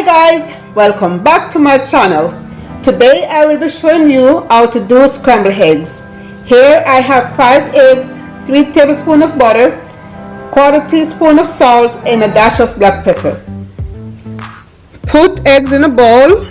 Hi guys, welcome back to my channel. Today I will be showing you how to do scrambled eggs. Here I have 5 eggs, 3 tablespoons of butter, quarter teaspoon of salt and a dash of black pepper. Put eggs in a bowl.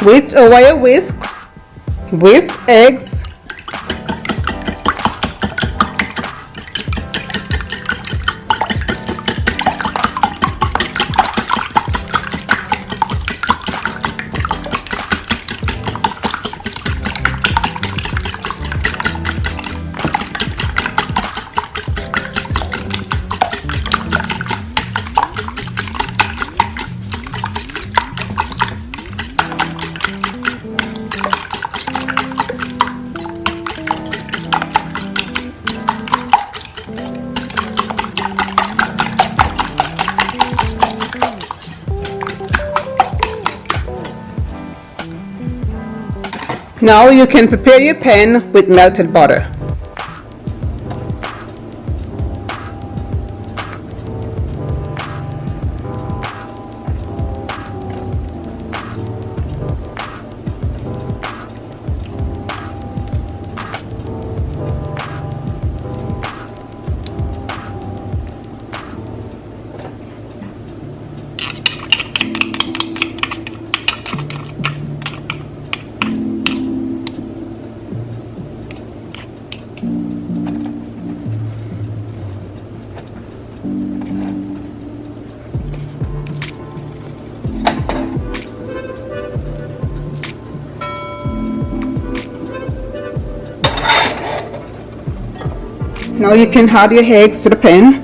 With a wire whisk eggs, now you can prepare your pan with melted butter. Now you can add your eggs to the pan.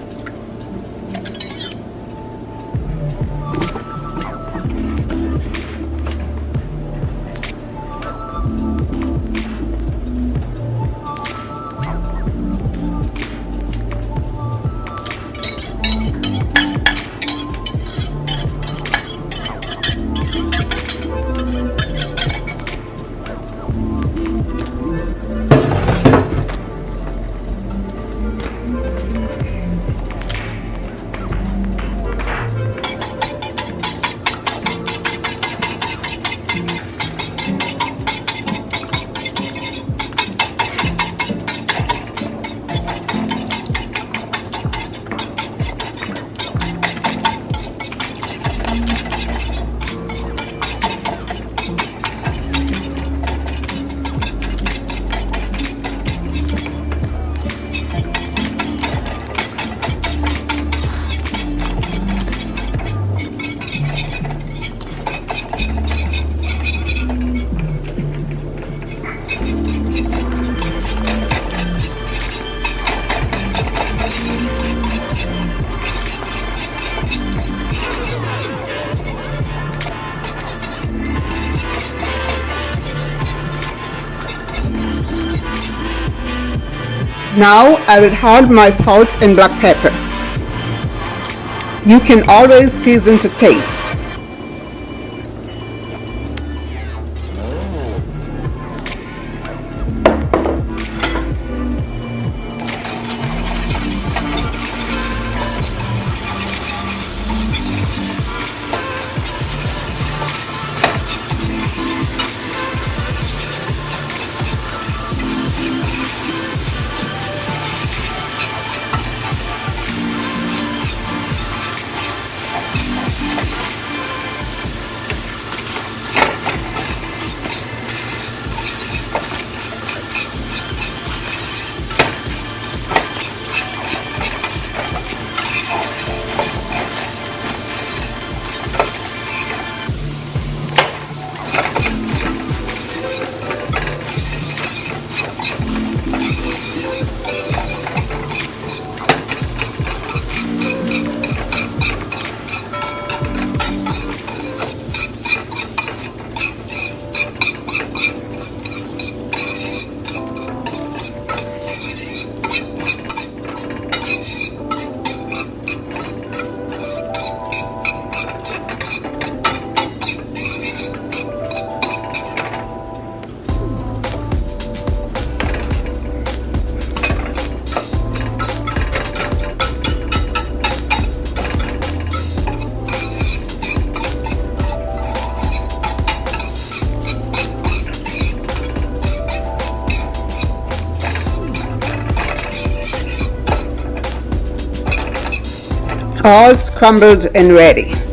Now I will add my salt and black pepper. You can always season to taste. All scrambled and ready.